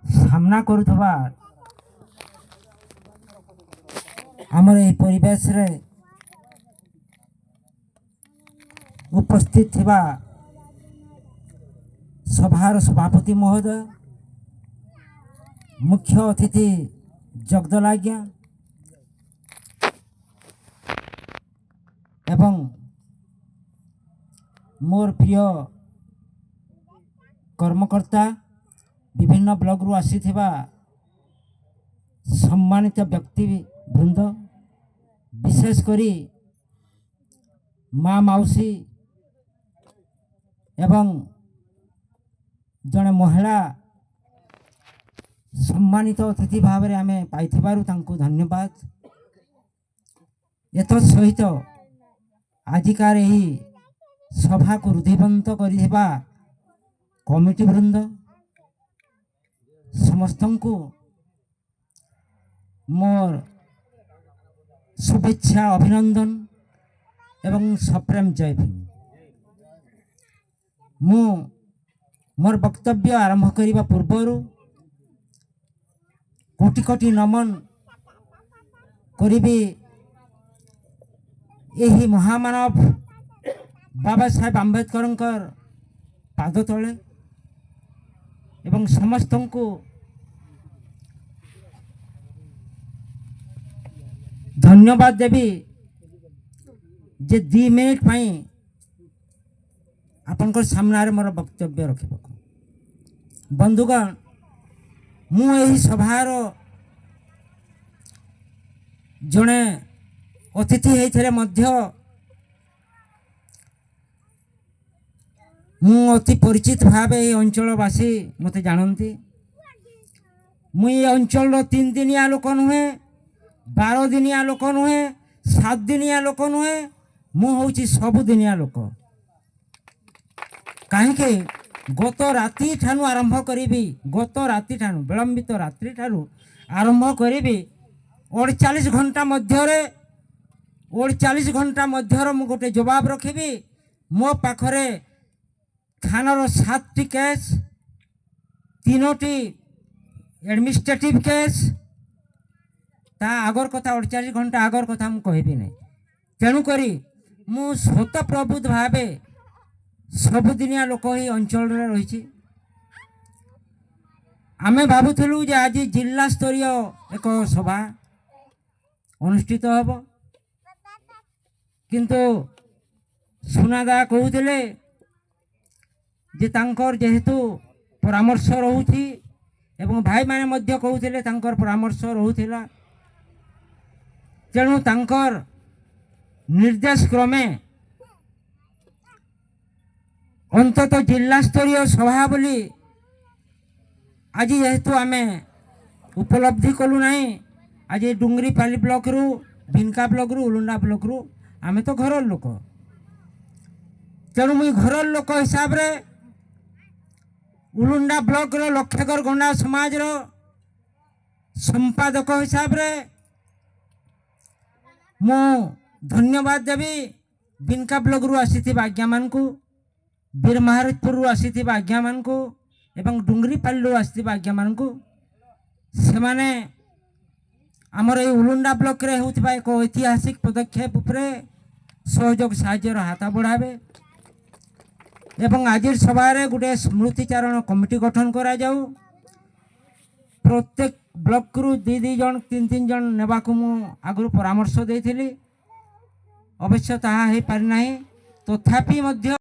सामना करुवा आमर ए परिवेश रे उपस्थित थिबा सभार सभापति महोदय, मुख्य अतिथि जगदल आज्ञा एवं मोर प्रिय कर्मकर्ता विभिन्न ब्लॉक रु आसीथिबा सम्मानित व्यक्ति वृंद, विशेष करी माँ मौसी एवं जड़े महिला सम्मानित अतिथि भाव में आमे पाइथिबारु तांको धन्यवाद। एत सहित आजिकार यही सभा को रुधिबंत करिथिबा कमिटी वृंद समस्त को मोर शुभेच्छा अभिनंदन एवं सप्रेम जय भीम। मु मोर वक्तव्य आरंभ करने पूर्वर कोटि कोटि नमन करी यही महामानव बाबा साहेब आंबेडकर पाद तले एवं समस्त को धन्यवाद देवी जे 2 मिनिट पाई आपनकर सामने मोर वक्तव्य रखा। बंधुगण, मु यही सभार जड़े अतिथि होते मु अति परिचित भाव ये अंचलवासी मत जानती। मुई अंचल 3 दिनिया लोक नुहे, 12 दिनिया लोक नुहे, 7 दिनिया लोक नुहे, मु हूँ सबु दिनिया लोक। कहीं गत राति ठानु आरंभ करी, गत राति ठानु विलंबित रात्रि ठानु आरंभ करी 48 घंटा मध्य 48 घंटा मध्यर मु गोटे जवाब रखी। मो पाखरे थानार 7टी केस, 3टी एडमिनिस्ट्रेटिव केस, ता आगर कथा 48 घंटा आगर कथा मु कहबी नहीं। तेणुक मु स्वत प्रबुद्ध भावे सबुदिनिया लोक ही अंचल रही। आमे भावुलु जे आज जिला स्तरीय एक सभा अनुष्ठित होब, किंतु सुनादा कहते जे तांकर जेहेतु परामर्श रोची एवं भाई माने मध्य कहते तांकर परामर्श रोला, तेणु तांकर निर्देश क्रमे अंतत जिला स्तरीय सभा बोली आज जेहेतु आमे उपलब्धि कलु नहीं। आज डुंगरीपाली ब्लॉक रु, भिनका ब्लॉक रु, उलुंडा ब्लॉक रु आमे तो घर लोक, तेणु मुई घर लोक हिसाब रे उलुंडा ब्लॉक रो लक्षेगर गंडा समाज रो संपादक हिसाब रे मु धन्यवाद देवी बिनका ब्लॉक रु आसीथिबा आज्ञा मान को, बीर महाराजपुर रु आसीथिबा आज्ञा मान को एवं डुंगरीपाली रु आसीथिबा आज्ञा मान को। से माने आमर ये उलुंडा ब्लॉक रे होतिबा एक ऐतिहासिक पदक्षेप उपरे सहयोग साहाय्यर हाथ बढ़ावे एवं आज सभा गोटे स्मृतिचारण कमिटी गठन करा जाऊ। प्रत्येक ब्लॉक रु 2 जन 3 जन नेबा को मु आगु परामर्श देइथिली, अवश्य ताहा हे पारि नाही, तथापि मध्य